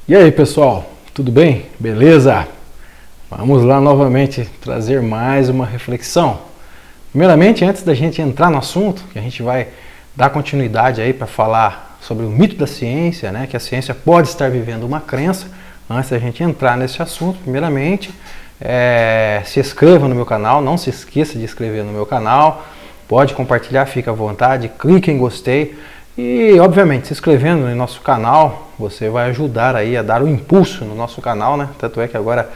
E aí, pessoal, tudo bem? Beleza? Vamos lá novamente trazer mais uma reflexão. Primeiramente, antes da gente entrar no assunto, que a gente vai dar continuidade aí para falar sobre o mito da ciência, né? Que a ciência pode estar vivendo uma crença. Antes da gente entrar nesse assunto, primeiramente, se inscreva no meu canal, não se esqueça de inscrever no meu canal, pode compartilhar, fica à vontade, clique em gostei. E, obviamente, se inscrevendo no nosso canal, você vai ajudar aí a dar um impulso no nosso canal, né? Tanto é que agora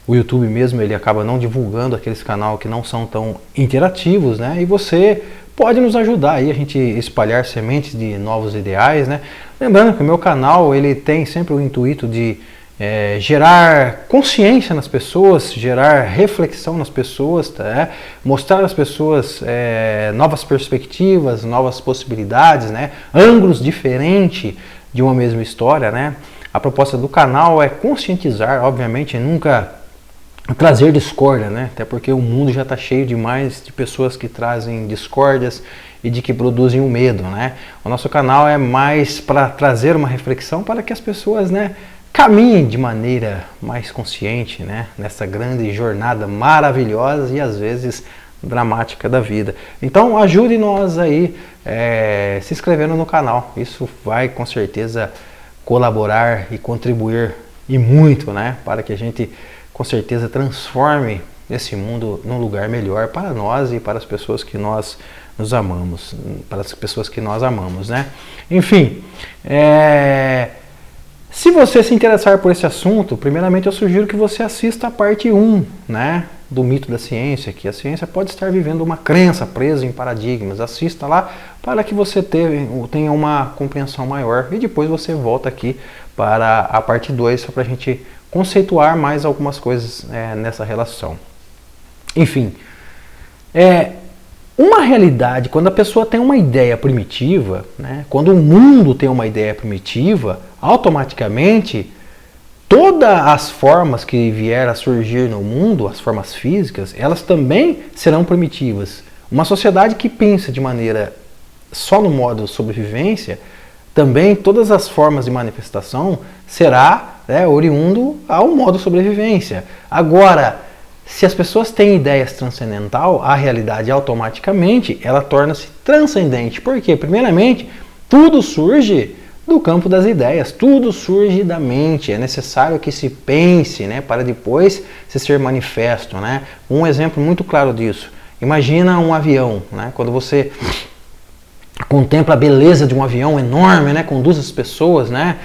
o YouTube mesmo, ele acaba não divulgando aqueles canais que não são tão interativos, né? E você pode nos ajudar aí a gente espalhar sementes de novos ideais, né? Lembrando que o meu canal, ele tem sempre o intuito de gerar consciência nas pessoas, gerar reflexão nas pessoas, tá? Mostrar às pessoas novas perspectivas, novas possibilidades, né? Ângulos diferentes de uma mesma história, né? A proposta do canal é conscientizar, obviamente, nunca trazer discórdia, né? Até porque o mundo já está cheio demais de pessoas que trazem discórdias e de que produzem o medo, né? O nosso canal é mais para trazer uma reflexão para que as pessoas, né, caminhem de maneira mais consciente, né, nessa grande jornada maravilhosa e às vezes dramática da vida. Então ajude nós aí se inscrevendo no canal. Isso vai com certeza colaborar e contribuir e muito, né, para que a gente com certeza transforme esse mundo num lugar melhor para nós e para as pessoas que nós nos amamos, para as pessoas que nós amamos, né? Enfim, se você se interessar por esse assunto, primeiramente eu sugiro que você assista a parte 1, né, do mito da ciência, que a ciência pode estar vivendo uma crença presa em paradigmas. Assista lá para que você tenha uma compreensão maior e depois você volta aqui para a parte 2, só para a gente conceituar mais algumas coisas nessa relação. Enfim, uma realidade, quando a pessoa tem uma ideia primitiva, né, quando o mundo tem uma ideia primitiva, automaticamente todas as formas que vier a surgir no mundo, as formas físicas, elas também serão primitivas. Uma sociedade que pensa de maneira só no modo sobrevivência, também todas as formas de manifestação será oriundo ao modo sobrevivência. Agora, se as pessoas têm ideias transcendental, a realidade automaticamente ela torna-se transcendente. Por quê? Primeiramente, tudo surge do campo das ideias, tudo surge da mente. É necessário que se pense, né, para depois se ser manifesto, né? Um exemplo muito claro disso. Imagina um avião, né? Quando você contempla a beleza de um avião enorme, né, com 2 pessoas, né?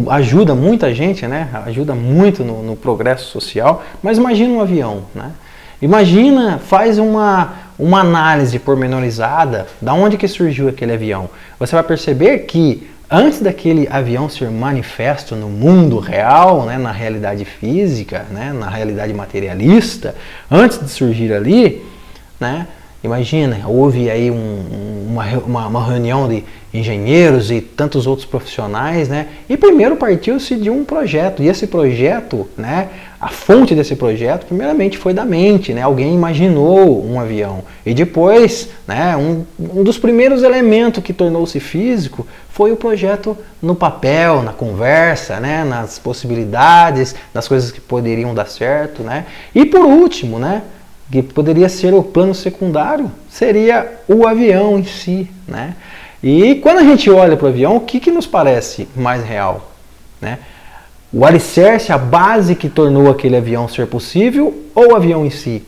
Ajuda muita gente, né? Ajuda muito no progresso social, mas imagina um avião, né? Imagina, faz uma análise pormenorizada da onde que surgiu aquele avião. Você vai perceber que antes daquele avião ser manifesto no mundo real, né, na realidade física, né, na realidade materialista, antes de surgir ali, né, imagina, houve aí uma reunião de engenheiros e tantos outros profissionais, né? E primeiro partiu-se de um projeto. E esse projeto, né? A fonte desse projeto, primeiramente foi da mente, né? Alguém imaginou um avião. E depois, né? Um dos primeiros elementos que tornou-se físico foi o projeto no papel, na conversa, né? Nas possibilidades, nas coisas que poderiam dar certo, né? E por último, né, que poderia ser o plano secundário, seria o avião em si, né? E quando a gente olha para o avião, o que nos parece mais real, né? O alicerce, a base que tornou aquele avião ser possível ou o avião em si?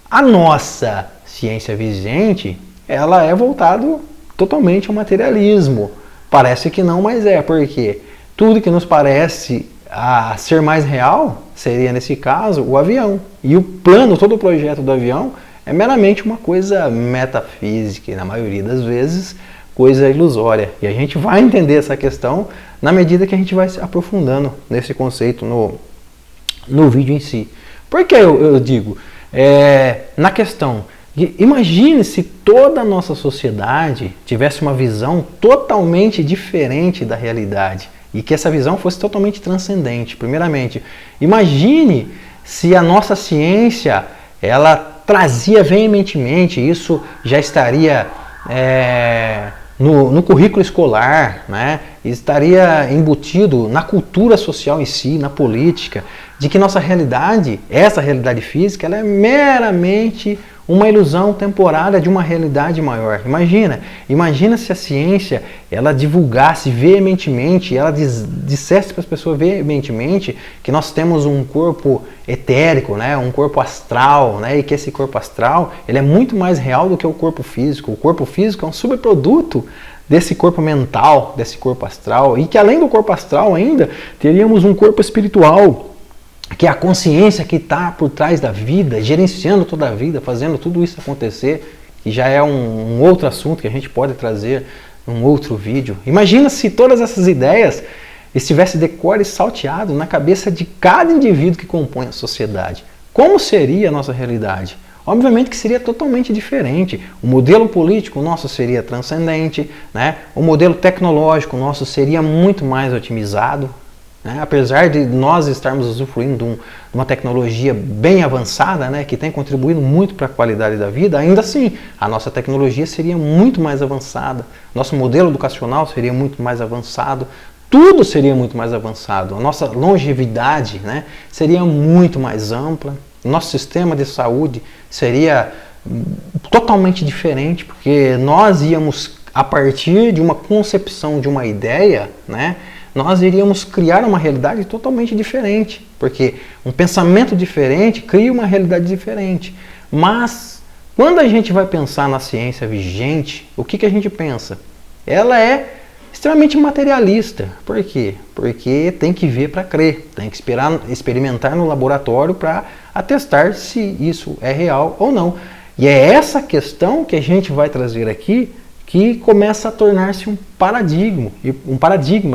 A nossa ciência vigente, ela é voltada totalmente ao materialismo. Parece que não, mas porque tudo que nos parece a ser mais real seria, nesse caso, o avião. E o plano, todo o projeto do avião é meramente uma coisa metafísica e, na maioria das vezes, coisa ilusória. E a gente vai entender essa questão na medida que a gente vai se aprofundando nesse conceito no vídeo em si. Por que eu digo? Na questão, imagine se toda a nossa sociedade tivesse uma visão totalmente diferente da realidade e que essa visão fosse totalmente transcendente. Primeiramente, imagine se a nossa ciência ela trazia veementemente, isso já estaria no currículo escolar, né? estaria embutido na cultura social em si, na política, de que nossa realidade, essa realidade física, ela é meramente uma ilusão temporária de uma realidade maior. Imagina se a ciência ela divulgasse veementemente, ela dissesse para as pessoas veementemente que nós temos um corpo etérico, né, um corpo astral, né, e que esse corpo astral ele é muito mais real do que o corpo físico. O corpo físico é um subproduto desse corpo mental, desse corpo astral, e que além do corpo astral ainda teríamos um corpo espiritual, que é a consciência que está por trás da vida, gerenciando toda a vida, fazendo tudo isso acontecer, que já é um outro assunto que a gente pode trazer num outro vídeo. Imagina se todas essas ideias estivessem decore salteado na cabeça de cada indivíduo que compõe a sociedade. Como seria a nossa realidade? Obviamente que seria totalmente diferente. O modelo político nosso seria transcendente, né? O modelo tecnológico nosso seria muito mais otimizado. Apesar de nós estarmos usufruindo de uma tecnologia bem avançada, né, que tem contribuído muito para a qualidade da vida, ainda assim a nossa tecnologia seria muito mais avançada, nosso modelo educacional seria muito mais avançado, tudo seria muito mais avançado, a nossa longevidade, né, seria muito mais ampla, nosso sistema de saúde seria totalmente diferente, porque nós íamos, a partir de uma concepção, de uma ideia, né, nós iríamos criar uma realidade totalmente diferente, porque um pensamento diferente cria uma realidade diferente. Mas, quando a gente vai pensar na ciência vigente, o que a gente pensa? Ela é extremamente materialista. Por quê? Porque tem que ver para crer, tem que experimentar no laboratório para atestar se isso é real ou não. E é essa questão que a gente vai trazer aqui, que começa a tornar-se um paradigma,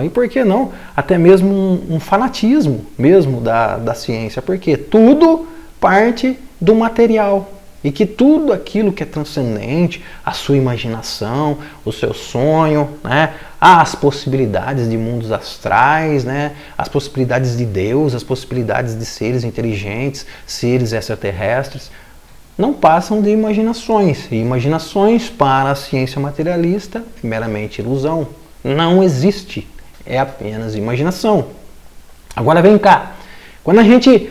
e por que não, até mesmo um fanatismo mesmo da ciência, porque tudo parte do material, e que tudo aquilo que é transcendente, a sua imaginação, o seu sonho, né, as possibilidades de mundos astrais, né, as possibilidades de Deus, as possibilidades de seres inteligentes, seres extraterrestres, não passam de imaginações. E imaginações para a ciência materialista, meramente ilusão. Não existe. É apenas imaginação. Agora vem cá. Quando a gente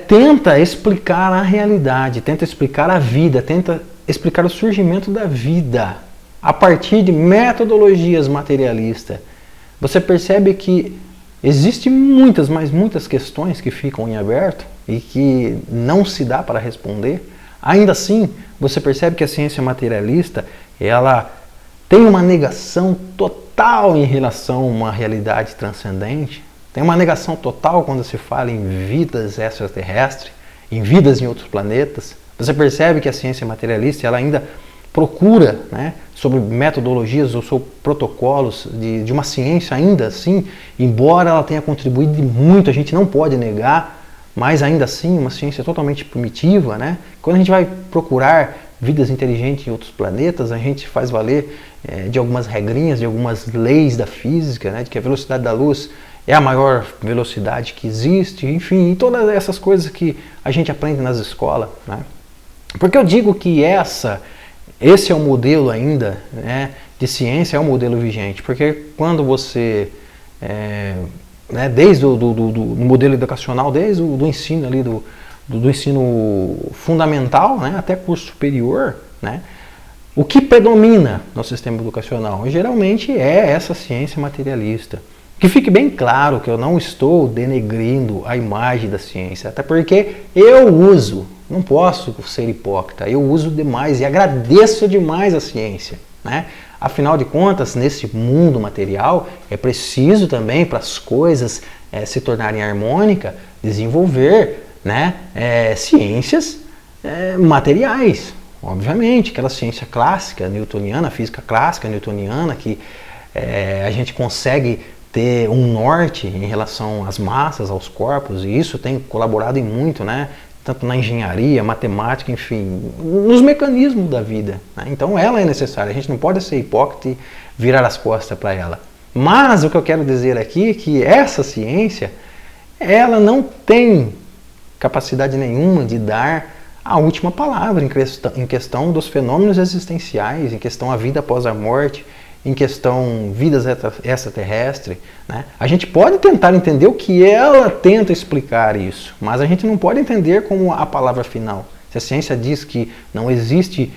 tenta explicar a realidade, tenta explicar a vida, tenta explicar o surgimento da vida a partir de metodologias materialistas, você percebe que existem muitas, mas muitas questões que ficam em aberto e que não se dá para responder. Ainda assim, você percebe que a ciência materialista, ela tem uma negação total em relação a uma realidade transcendente, tem uma negação total quando se fala em vidas extraterrestres, em vidas em outros planetas. Você percebe que a ciência materialista, ela ainda procura, né, sobre metodologias ou sobre protocolos de uma ciência ainda assim, embora ela tenha contribuído muito, a gente não pode negar, mas ainda assim uma ciência totalmente primitiva, né? Quando a gente vai procurar vidas inteligentes em outros planetas, a gente faz valer de algumas regrinhas, de algumas leis da física, né, de que a velocidade da luz é a maior velocidade que existe, enfim, todas essas coisas que a gente aprende nas escolas, né? Porque eu digo que esse é o modelo ainda, né, de ciência, é o modelo vigente, porque quando você, desde do modelo educacional, desde o ensino ali, do ensino fundamental, né, até curso superior, né, o que predomina no sistema educacional geralmente é essa ciência materialista. Que fique bem claro que eu não estou denegrindo a imagem da ciência, até porque eu uso, não posso ser hipócrita, eu uso demais e agradeço demais a ciência, né? Afinal de contas, nesse mundo material, é preciso também, para as coisas se tornarem harmônicas, desenvolver, né, ciências materiais. Obviamente, aquela ciência clássica, newtoniana, física clássica, newtoniana, que a gente consegue ter um norte em relação às massas, aos corpos, e isso tem colaborado em muito, né? Tanto na engenharia, matemática, enfim, nos mecanismos da vida, né? Então ela é necessária, a gente não pode ser hipócrita e virar as costas para ela. Mas o que eu quero dizer aqui é que essa ciência, ela não tem capacidade nenhuma de dar a última palavra em questão dos fenômenos existenciais, em questão a vida após a morte, em questão vidas extraterrestres, né? A gente pode tentar entender o que ela tenta explicar isso, mas a gente não pode entender como a palavra final. Se a ciência diz que não existe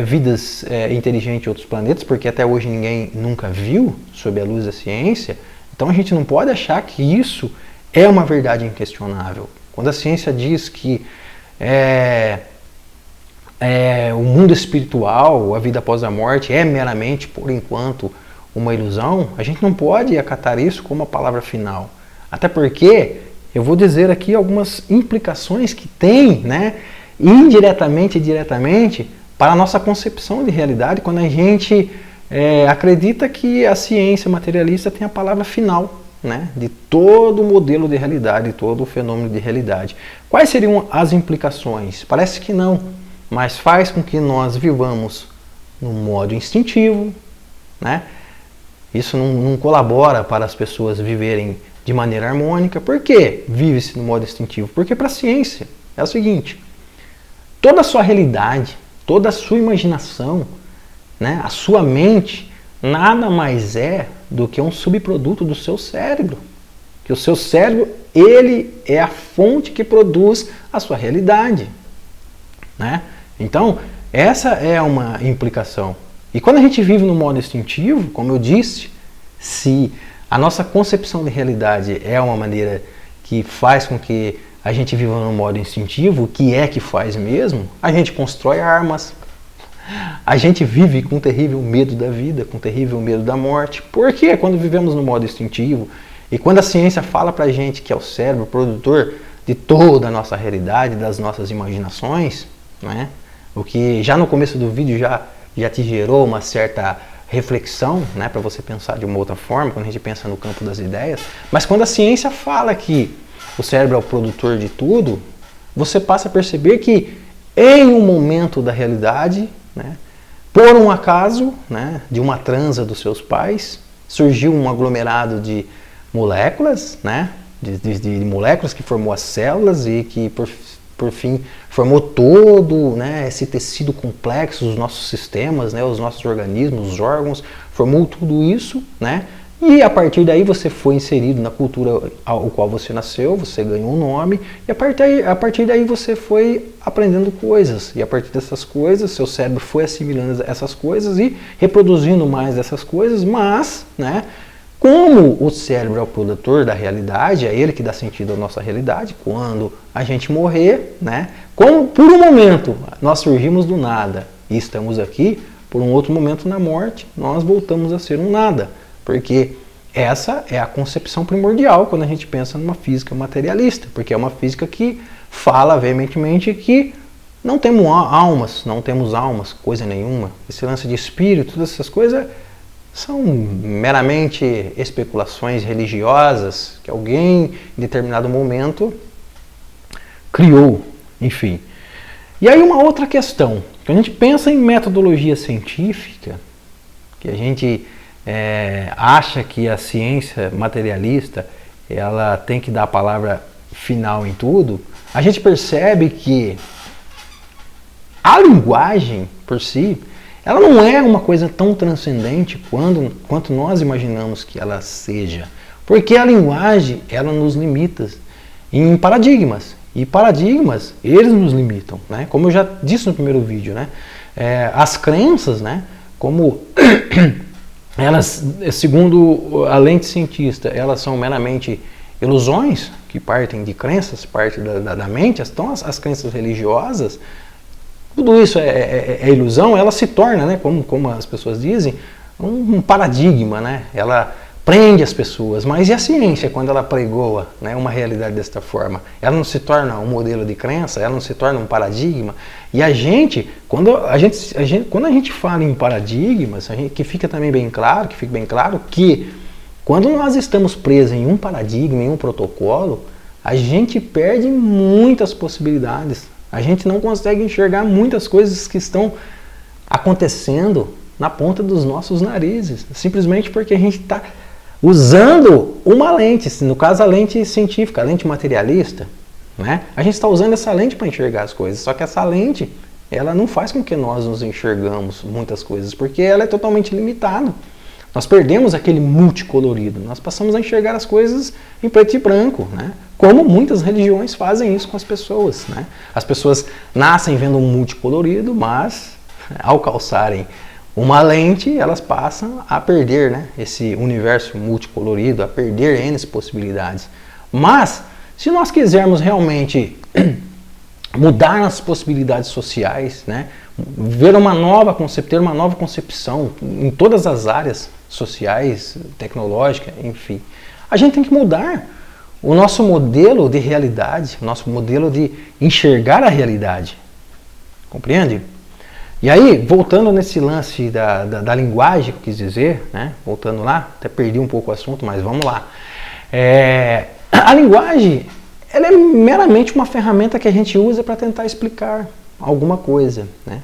vidas inteligentes em outros planetas, porque até hoje ninguém nunca viu sob a luz da ciência, então a gente não pode achar que isso é uma verdade inquestionável. Quando a ciência diz que o mundo espiritual, a vida após a morte, é meramente, por enquanto, uma ilusão, a gente não pode acatar isso como a palavra final. Até porque eu vou dizer aqui algumas implicações que tem, né, indiretamente e diretamente, para a nossa concepção de realidade, quando a gente acredita que a ciência materialista tem a palavra final, né, de todo o modelo de realidade, todo o fenômeno de realidade. Quais seriam as implicações? Parece que não, mas faz com que nós vivamos no modo instintivo, né? Isso não colabora para as pessoas viverem de maneira harmônica. Por que vive-se no modo instintivo? Porque para a ciência é o seguinte: toda a sua realidade, toda a sua imaginação, né, a sua mente, nada mais é do que um subproduto do seu cérebro. Que o seu cérebro, ele é a fonte que produz a sua realidade, né? Então, essa é uma implicação. E quando a gente vive no modo instintivo, como eu disse, se a nossa concepção de realidade é uma maneira que faz com que a gente viva no modo instintivo, o que é que faz mesmo? A gente constrói armas, a gente vive com terrível medo da vida, com terrível medo da morte. Por quê? Quando vivemos no modo instintivo, e quando a ciência fala pra gente que é o cérebro produtor de toda a nossa realidade, das nossas imaginações, né? O que já no começo do vídeo já te gerou uma certa reflexão, né, para você pensar de uma outra forma, quando a gente pensa no campo das ideias. Mas quando a ciência fala que o cérebro é o produtor de tudo, você passa a perceber que em um momento da realidade, né, por um acaso, né, de uma transa dos seus pais, surgiu um aglomerado de moléculas, né, de moléculas que formou as células e que por fim formou todo, né, esse tecido complexo, os nossos sistemas, né, os nossos organismos, os órgãos, formou tudo isso, né, e a partir daí você foi inserido na cultura ao qual você nasceu, você ganhou um nome, e a partir daí você foi aprendendo coisas, e a partir dessas coisas, seu cérebro foi assimilando essas coisas e reproduzindo mais dessas coisas, mas, né, como o cérebro é o produtor da realidade, é ele que dá sentido à nossa realidade, quando a gente morrer, né, como por um momento nós surgimos do nada e estamos aqui, por um outro momento na morte, nós voltamos a ser um nada. Porque essa é a concepção primordial quando a gente pensa numa física materialista, porque é uma física que fala veementemente que não temos almas, coisa nenhuma. Esse lance de espírito, todas essas coisas são meramente especulações religiosas que alguém em determinado momento criou, enfim. E aí uma outra questão, quando a gente pensa em metodologia científica, que a gente acha que a ciência materialista ela tem que dar a palavra final em tudo, a gente percebe que a linguagem por si, ela não é uma coisa tão transcendente quanto nós imaginamos que ela seja. Porque a linguagem, ela nos limita em paradigmas. E paradigmas, eles nos limitam, né? Como eu já disse no primeiro vídeo, né? As crenças, né? Como elas, segundo a lente cientista, elas são meramente ilusões que partem de crenças, partem da mente. Então as crenças religiosas, tudo isso é ilusão, ela se torna, né, como as pessoas dizem, um paradigma, né? Ela prende as pessoas, mas e a ciência quando ela pregoa, né, uma realidade desta forma? Ela não se torna um modelo de crença, ela não se torna um paradigma? E a gente, quando a gente fala em paradigmas, que fica também bem claro, que quando nós estamos presos em um paradigma, em um protocolo, a gente perde muitas possibilidades. A gente não consegue enxergar muitas coisas que estão acontecendo na ponta dos nossos narizes, simplesmente porque a gente está usando uma lente, no caso a lente científica, a lente materialista, né? A gente está usando essa lente para enxergar as coisas, só que essa lente, ela não faz com que nós nos enxergamos muitas coisas, porque ela é totalmente limitada. Nós perdemos aquele multicolorido, nós passamos a enxergar as coisas em preto e branco, né? Como muitas religiões fazem isso com as pessoas, né? As pessoas nascem vendo um multicolorido, mas ao calçarem uma lente, elas passam a perder, né, esse universo multicolorido, a perder N possibilidades. Mas, se nós quisermos realmente mudar as possibilidades sociais, né, ter uma nova concepção em todas as áreas sociais, tecnológicas, enfim, a gente tem que mudar o nosso modelo de realidade, o nosso modelo de enxergar a realidade. Compreende? E aí, voltando nesse lance da linguagem que eu quis dizer, né? Voltando lá, até perdi um pouco o assunto, mas vamos lá. A linguagem, ela é meramente uma ferramenta que a gente usa para tentar explicar alguma coisa, né?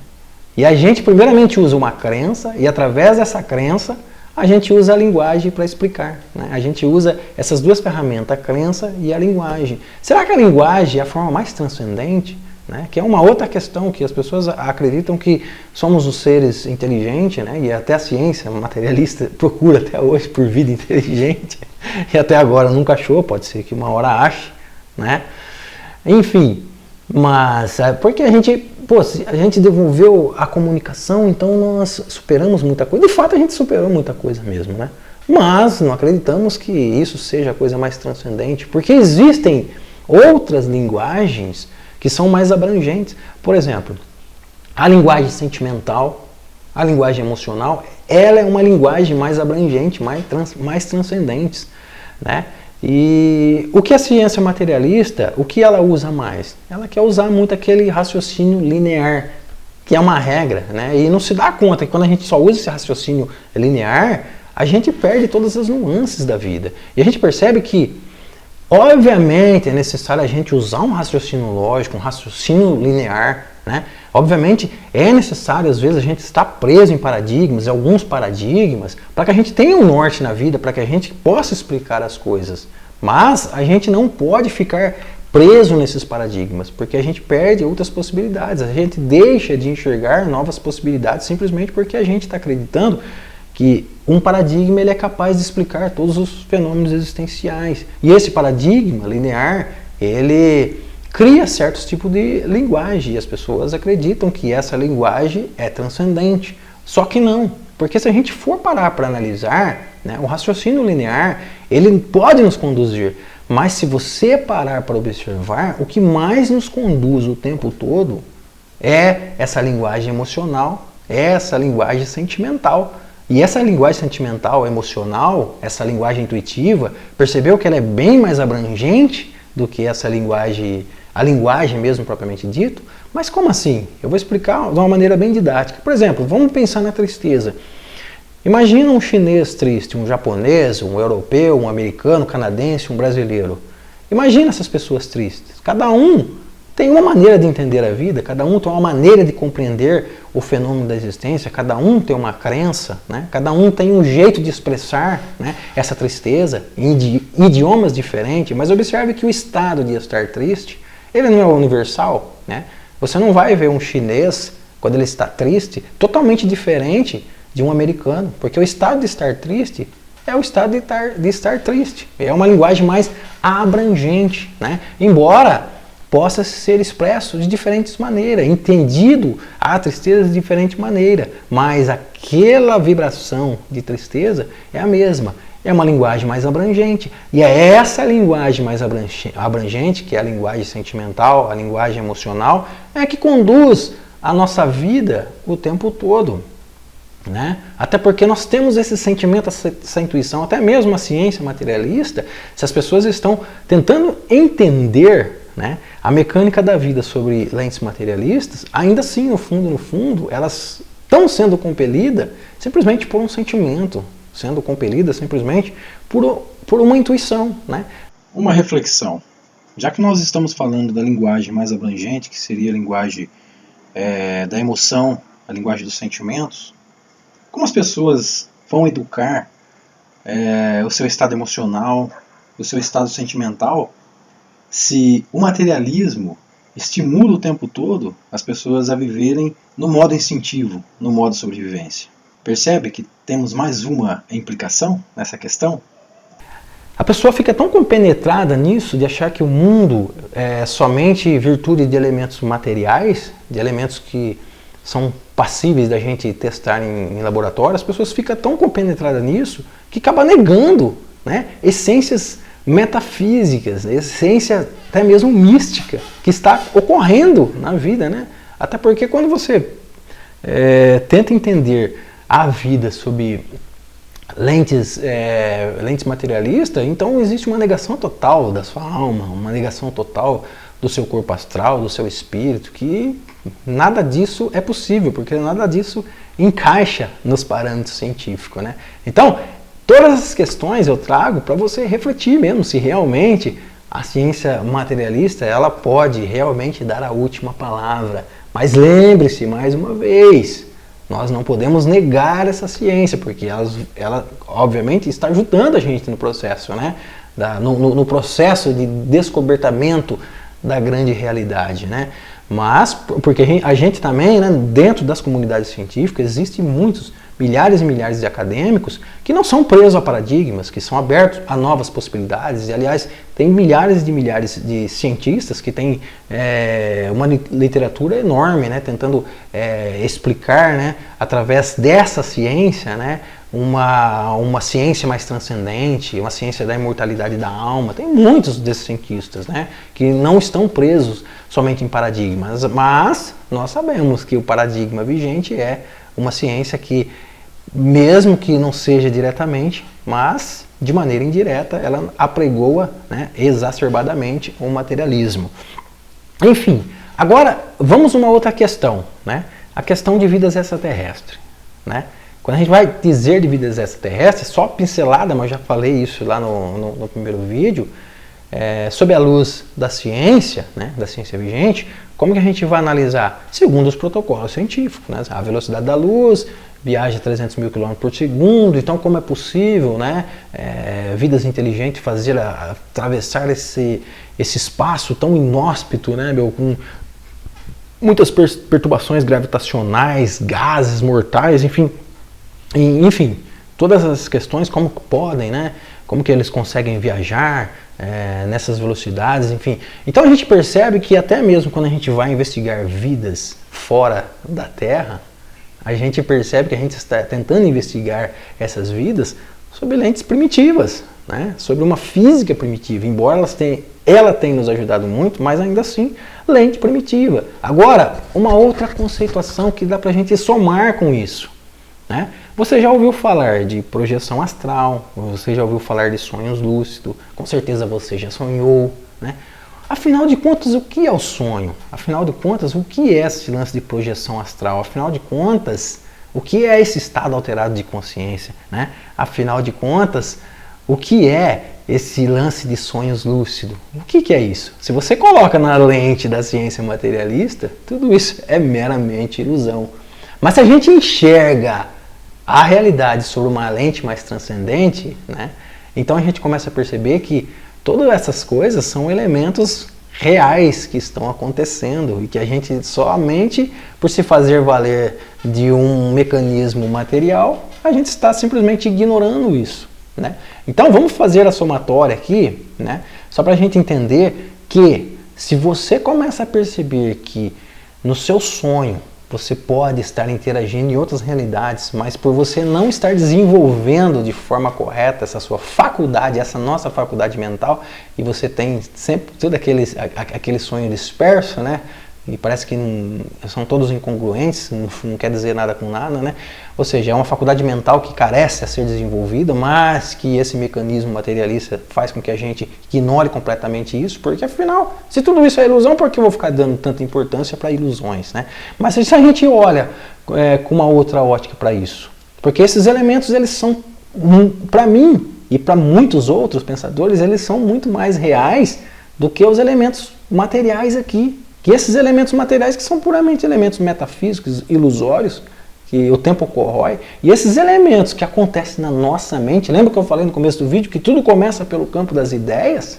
E a gente primeiramente usa uma crença, e através dessa crença, a gente usa a linguagem para explicar, né? A gente usa essas duas ferramentas, a crença e a linguagem. Será que a linguagem é a forma mais transcendente? Né? Que é uma outra questão, que as pessoas acreditam que somos os seres inteligentes, né? E até a ciência materialista procura até hoje por vida inteligente, e até agora nunca achou, pode ser que uma hora ache, né? Enfim, mas porque a gente desenvolveu a comunicação, então nós superamos muita coisa. De fato, a gente superou muita coisa mesmo, né? Mas não acreditamos que isso seja a coisa mais transcendente, porque existem outras linguagens que são mais abrangentes. Por exemplo, a linguagem sentimental, a linguagem emocional, ela é uma linguagem mais abrangente, mais transcendente, né? E o que a ciência materialista, o que ela usa mais? Ela quer usar muito aquele raciocínio linear, que é uma regra, né? E não se dá conta que quando a gente só usa esse raciocínio linear, a gente perde todas as nuances da vida. E a gente percebe que, obviamente, é necessário a gente usar um raciocínio lógico, um raciocínio linear, né? Obviamente, é necessário, às vezes, a gente estar preso em paradigmas, em alguns paradigmas, para que a gente tenha um norte na vida, para que a gente possa explicar as coisas. Mas a gente não pode ficar preso nesses paradigmas, porque a gente perde outras possibilidades, a gente deixa de enxergar novas possibilidades simplesmente porque a gente está acreditando que um paradigma ele é capaz de explicar todos os fenômenos existenciais. E esse paradigma linear, ele cria certos tipos de linguagem, e as pessoas acreditam que essa linguagem é transcendente. Só que não, porque se a gente for parar para analisar, né, o raciocínio linear, ele pode nos conduzir, mas se você parar para observar, o que mais nos conduz o tempo todo é essa linguagem emocional, é essa linguagem sentimental. E essa linguagem sentimental, emocional, essa linguagem intuitiva, percebeu que ela é bem mais abrangente do que essa linguagem, a linguagem mesmo propriamente dito? Mas como assim? Eu vou explicar de uma maneira bem didática. Por exemplo, vamos pensar na tristeza. Imagina um chinês triste, um japonês, um europeu, um americano, um canadense, um brasileiro. Imagina essas pessoas tristes. Cada um tem uma maneira de entender a vida, cada um tem uma maneira de compreender o fenômeno da existência, cada um tem uma crença, né? Cada um tem um jeito de expressar, né, essa tristeza em idiomas diferentes, mas observe que o estado de estar triste, ele não é universal, né? Você não vai ver um chinês, quando ele está triste, totalmente diferente de um americano, porque o estado de estar triste é o estado de estar triste, é uma linguagem mais abrangente, né? Embora possa ser expresso de diferentes maneiras, entendido a tristeza de diferente maneira, mas aquela vibração de tristeza é a mesma, é uma linguagem mais abrangente, e é essa linguagem mais abrangente, que é a linguagem sentimental, a linguagem emocional, é que conduz a nossa vida o tempo todo, né? Até porque nós temos esse sentimento, essa intuição, até mesmo a ciência materialista, se as pessoas estão tentando entender, né, a mecânica da vida sobre lentes materialistas, ainda assim, no fundo, elas estão sendo compelidas simplesmente por um sentimento, sendo compelidas simplesmente por uma intuição, né? Uma reflexão. Já que nós estamos falando da linguagem mais abrangente, que seria a linguagem da emoção, a linguagem dos sentimentos, como as pessoas vão educar o seu estado emocional, o seu estado sentimental, se o materialismo estimula o tempo todo as pessoas a viverem no modo instintivo, no modo sobrevivência. Percebe que temos mais uma implicação nessa questão? A pessoa fica tão compenetrada nisso de achar que o mundo é somente virtude de elementos materiais, de elementos que são passíveis da gente testar em laboratório. As pessoas ficam tão compenetradas nisso que acaba negando, né, essências metafísicas, essência até mesmo mística que está ocorrendo na vida, né? Até porque quando você tenta entender a vida sob lentes materialistas, então existe uma negação total da sua alma, uma negação total do seu corpo astral, do seu espírito, que nada disso é possível, porque nada disso encaixa nos parâmetros científicos, né? Então, todas essas questões eu trago para você refletir mesmo se realmente a ciência materialista ela pode realmente dar a última palavra. Mas lembre-se, mais uma vez, nós não podemos negar essa ciência, porque ela obviamente está ajudando a gente no processo, né? No processo de descobertamento da grande realidade, né? Mas, porque a gente também, né, dentro das comunidades científicas, existem muitos, milhares e milhares de acadêmicos que não são presos a paradigmas, que são abertos a novas possibilidades. E, aliás, tem milhares de cientistas que têm uma literatura enorme, né, tentando explicar, né, através dessa ciência, né, uma ciência mais transcendente, uma ciência da imortalidade da alma. Tem muitos desses cientistas, né, que não estão presos somente em paradigmas, mas nós sabemos que o paradigma vigente é uma ciência que, mesmo que não seja diretamente, mas de maneira indireta, ela apregoa, né, exacerbadamente o materialismo. Enfim, agora vamos a uma outra questão, né? A questão de vidas extraterrestres, né? Quando a gente vai dizer de vidas extraterrestres, só pincelada, mas eu já falei isso lá no primeiro vídeo, sob a luz da ciência, né, da ciência vigente, como que a gente vai analisar? Segundo os protocolos científicos, né? A velocidade da luz, viagem a 300 mil km por segundo, então como é possível, né, vidas inteligentes atravessar esse espaço tão inóspito, né, com muitas perturbações gravitacionais, gases mortais, enfim, todas as questões, como podem, né, como que eles conseguem viajar nessas velocidades, enfim. Então a gente percebe que até mesmo quando a gente vai investigar vidas fora da Terra, a gente percebe que a gente está tentando investigar essas vidas sob lentes primitivas, né? Sobre uma física primitiva, embora ela tenha nos ajudado muito, mas ainda assim, lente primitiva. Agora, uma outra conceituação que dá para a gente somar com isso, né? Você já ouviu falar de projeção astral, você já ouviu falar de sonhos lúcidos, com certeza você já sonhou, né? Afinal de contas, o que é o sonho? Afinal de contas, o que é esse lance de projeção astral? Afinal de contas, o que é esse estado alterado de consciência, né? Afinal de contas, o que é esse lance de sonhos lúcidos? O que é isso? Se você coloca na lente da ciência materialista, tudo isso é meramente ilusão. Mas se a gente enxerga a realidade sobre uma lente mais transcendente, né, então a gente começa a perceber que todas essas coisas são elementos reais que estão acontecendo e que a gente somente por se fazer valer de um mecanismo material, a gente está simplesmente ignorando isso, né? Então vamos fazer a somatória aqui, né, só para a gente entender que se você começa a perceber que no seu sonho você pode estar interagindo em outras realidades, mas por você não estar desenvolvendo de forma correta essa sua faculdade, essa nossa faculdade mental, e você tem sempre todo aquele sonho disperso, né? E parece que são todos incongruentes, não quer dizer nada com nada, né? Ou seja, é uma faculdade mental que carece a ser desenvolvida, mas que esse mecanismo materialista faz com que a gente ignore completamente isso, porque afinal, se tudo isso é ilusão, por que eu vou ficar dando tanta importância para ilusões, né? Mas se a gente olha com uma outra ótica para isso, porque esses elementos, eles são, para mim e para muitos outros pensadores, eles são muito mais reais do que os elementos materiais aqui. Que esses elementos materiais que são puramente elementos metafísicos, ilusórios, que o tempo corrói, e esses elementos que acontecem na nossa mente, lembra que eu falei no começo do vídeo que tudo começa pelo campo das ideias?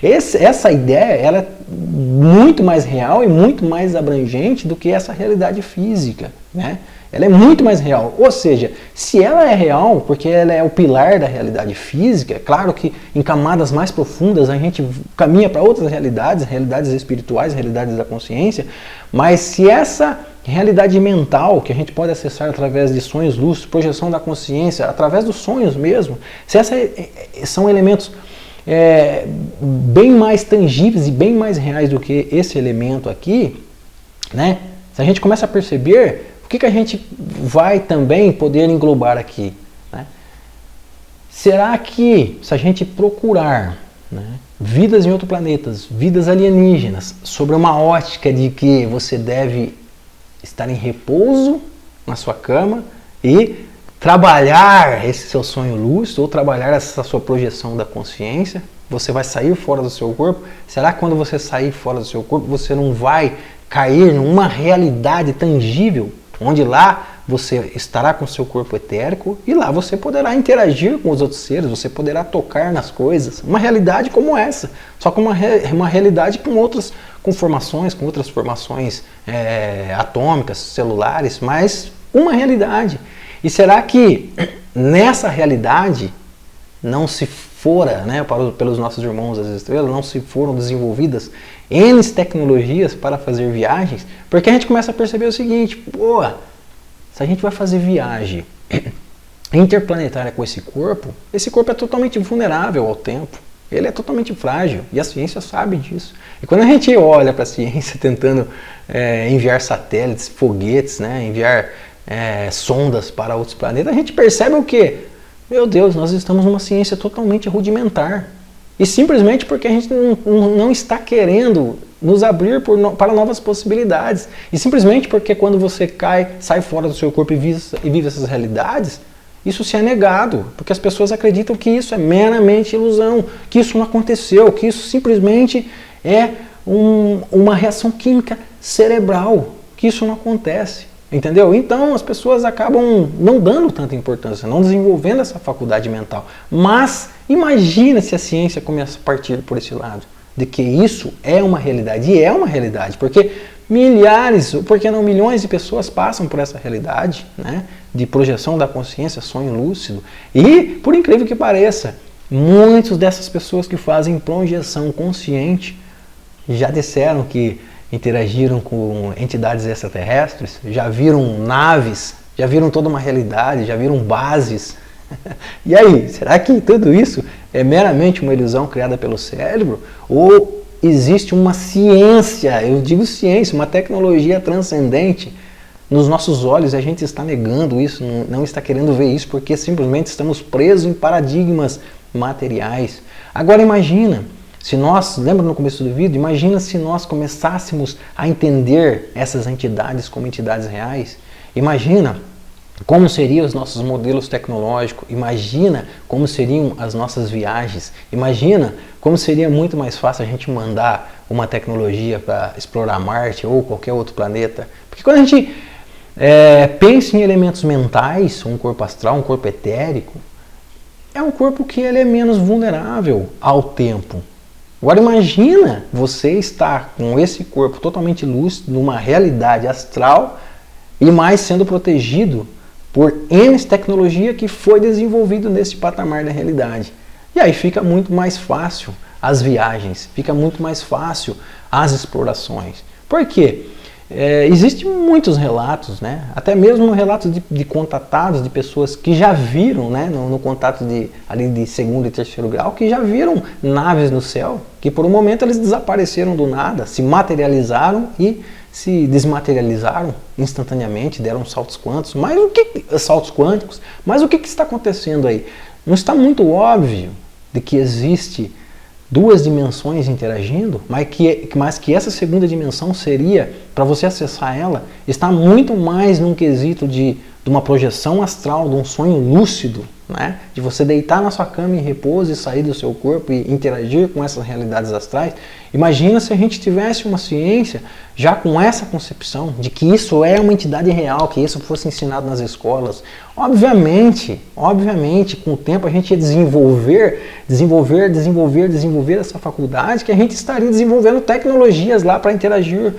Essa ideia, ela é muito mais real e muito mais abrangente do que essa realidade física, né? Ela é muito mais real, ou seja, se ela é real, porque ela é o pilar da realidade física, é claro que em camadas mais profundas a gente caminha para outras realidades, realidades espirituais, realidades da consciência, mas se essa realidade mental, que a gente pode acessar através de sonhos lúcidos, projeção da consciência, através dos sonhos mesmo, se são elementos bem mais tangíveis e bem mais reais do que esse elemento aqui, né? Se a gente começa a perceber, o que a gente vai também poder englobar aqui, né? Será que, se a gente procurar, né, vidas em outros planetas, vidas alienígenas, sobre uma ótica de que você deve estar em repouso na sua cama e trabalhar esse seu sonho lúcido ou trabalhar essa sua projeção da consciência, você vai sair fora do seu corpo? Será que quando você sair fora do seu corpo você não vai cair numa realidade tangível, onde lá você estará com o seu corpo etérico e lá você poderá interagir com os outros seres, você poderá tocar nas coisas, uma realidade como essa, só que uma realidade com formações, com outras formações atômicas, celulares, mas uma realidade. E será que nessa realidade não se fora, né, pelos nossos irmãos das estrelas, não se foram desenvolvidas N tecnologias para fazer viagens? Porque a gente começa a perceber o seguinte, pô, se a gente vai fazer viagem interplanetária com esse corpo é totalmente vulnerável ao tempo. Ele é totalmente frágil e a ciência sabe disso. E quando a gente olha para a ciência tentando enviar satélites, foguetes, né, enviar sondas para outros planetas, a gente percebe o quê? Meu Deus, nós estamos numa ciência totalmente rudimentar. E simplesmente porque a gente não está querendo nos abrir para novas possibilidades. E simplesmente porque quando você sai fora do seu corpo e vive essas realidades, isso se é negado. Porque as pessoas acreditam que isso é meramente ilusão, que isso não aconteceu, que isso simplesmente é uma reação química cerebral, que isso não acontece. Entendeu? Então as pessoas acabam não dando tanta importância, não desenvolvendo essa faculdade mental. Mas imagina se a ciência começa a partir por esse lado, de que isso é uma realidade. E é uma realidade, porque milhares, por que não milhões de pessoas passam por essa realidade, né, de projeção da consciência, sonho lúcido. E, por incrível que pareça, muitas dessas pessoas que fazem projeção consciente já disseram que interagiram com entidades extraterrestres, já viram naves, já viram toda uma realidade, já viram bases. E aí, será que tudo isso é meramente uma ilusão criada pelo cérebro? Ou existe uma ciência, eu digo ciência, uma tecnologia transcendente nos nossos olhos e a gente está negando isso, não está querendo ver isso porque simplesmente estamos presos em paradigmas materiais. Agora imagina, se nós, lembra no começo do vídeo, imagina se nós começássemos a entender essas entidades como entidades reais. Imagina como seriam os nossos modelos tecnológicos, imagina como seriam as nossas viagens, imagina como seria muito mais fácil a gente mandar uma tecnologia para explorar Marte ou qualquer outro planeta. Porque quando a gente pensa em elementos mentais, um corpo astral, um corpo etérico, é um corpo que ele é menos vulnerável ao tempo. Agora imagina você estar com esse corpo totalmente lúcido, numa realidade astral e mais sendo protegido por N tecnologia que foi desenvolvido nesse patamar da realidade. E aí fica muito mais fácil as viagens, fica muito mais fácil as explorações. Por quê? Existem muitos relatos, né? Até mesmo relatos de contatados, de pessoas que já viram, né, no contato ali de segundo e terceiro grau, que já viram naves no céu, que por um momento eles desapareceram do nada, se materializaram e se desmaterializaram instantaneamente, deram saltos quânticos. Mas o que está acontecendo aí? Não está muito óbvio de que existe duas dimensões interagindo, mas que essa segunda dimensão seria, para você acessar ela, está muito mais num quesito de uma projeção astral, de um sonho lúcido, né, de você deitar na sua cama em repouso e sair do seu corpo e interagir com essas realidades astrais. Imagina se a gente tivesse uma ciência já com essa concepção de que isso é uma entidade real, que isso fosse ensinado nas escolas. Obviamente, com o tempo a gente ia desenvolver essa faculdade, que a gente estaria desenvolvendo tecnologias lá para interagir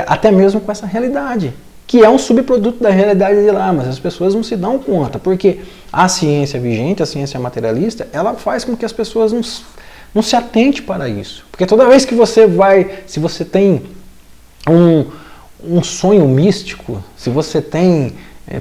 até mesmo com essa realidade, que é um subproduto da realidade de lá, mas as pessoas não se dão conta, porque a ciência vigente, a ciência materialista, ela faz com que as pessoas não se atente para isso. Porque toda vez que você se você tem um sonho místico, se você tem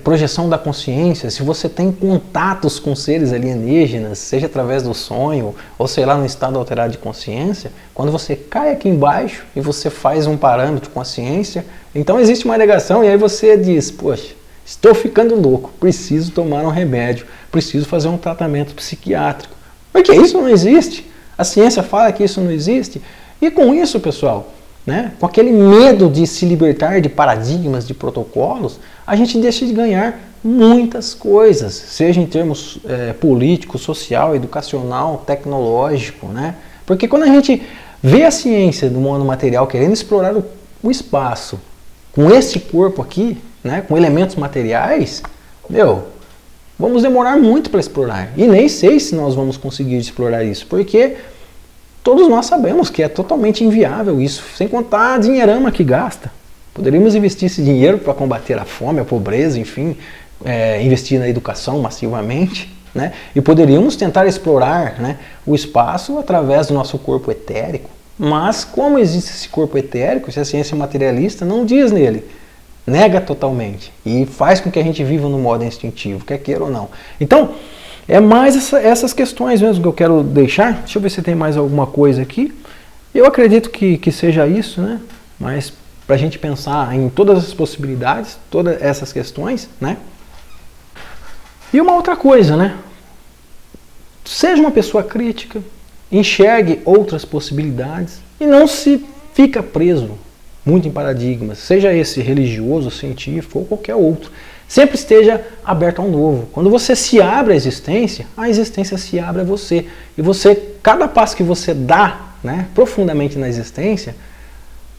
projeção da consciência, se você tem contatos com seres alienígenas, seja através do sonho, ou sei lá, no estado alterado de consciência, quando você cai aqui embaixo e você faz um parâmetro com a ciência, então existe uma negação e aí você diz, poxa, estou ficando louco, preciso tomar um remédio, preciso fazer um tratamento psiquiátrico. Porque isso não existe. A ciência fala que isso não existe. E com isso, pessoal, né, com aquele medo de se libertar de paradigmas, de protocolos, a gente deixa de ganhar muitas coisas, seja em termos político, social, educacional, tecnológico, né? Porque quando a gente vê a ciência do mundo material querendo explorar o espaço com esse corpo aqui, né, com elementos materiais, vamos demorar muito para explorar. E nem sei se nós vamos conseguir explorar isso, porque todos nós sabemos que é totalmente inviável isso, sem contar a dinheirama que gasta. Poderíamos investir esse dinheiro para combater a fome, a pobreza, enfim, investir na educação massivamente, né? E poderíamos tentar explorar, né, o espaço através do nosso corpo etérico. Mas como existe esse corpo etérico, se a ciência materialista não diz nele, nega totalmente e faz com que a gente viva no modo instintivo, quer queira ou não. Então, é mais essas questões mesmo que eu quero deixar. Deixa eu ver se tem mais alguma coisa aqui. Eu acredito que seja isso, né? Mas para a gente pensar em todas as possibilidades, todas essas questões, né? E uma outra coisa, né? Seja uma pessoa crítica, enxergue outras possibilidades e não se fica preso muito em paradigmas, seja esse religioso, científico ou qualquer outro. Sempre esteja aberto ao novo. Quando você se abre à existência, a existência se abre a você. E cada passo que você dá, né, profundamente na existência,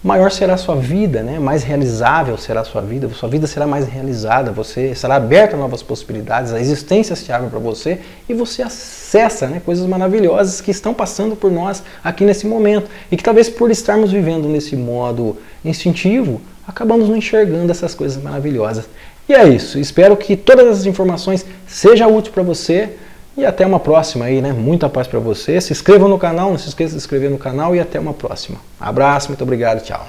maior será a sua vida, né, mais realizável será a sua vida será mais realizada, você será aberto a novas possibilidades, a existência se abre para você e você acessa, né, coisas maravilhosas que estão passando por nós aqui nesse momento. E que talvez por estarmos vivendo nesse modo instintivo, acabamos não enxergando essas coisas maravilhosas. E é isso, espero que todas essas informações sejam úteis para você e até uma próxima aí, né? Muita paz para você. Se inscreva no canal, não se esqueça de se inscrever no canal e até uma próxima. Abraço, muito obrigado, tchau.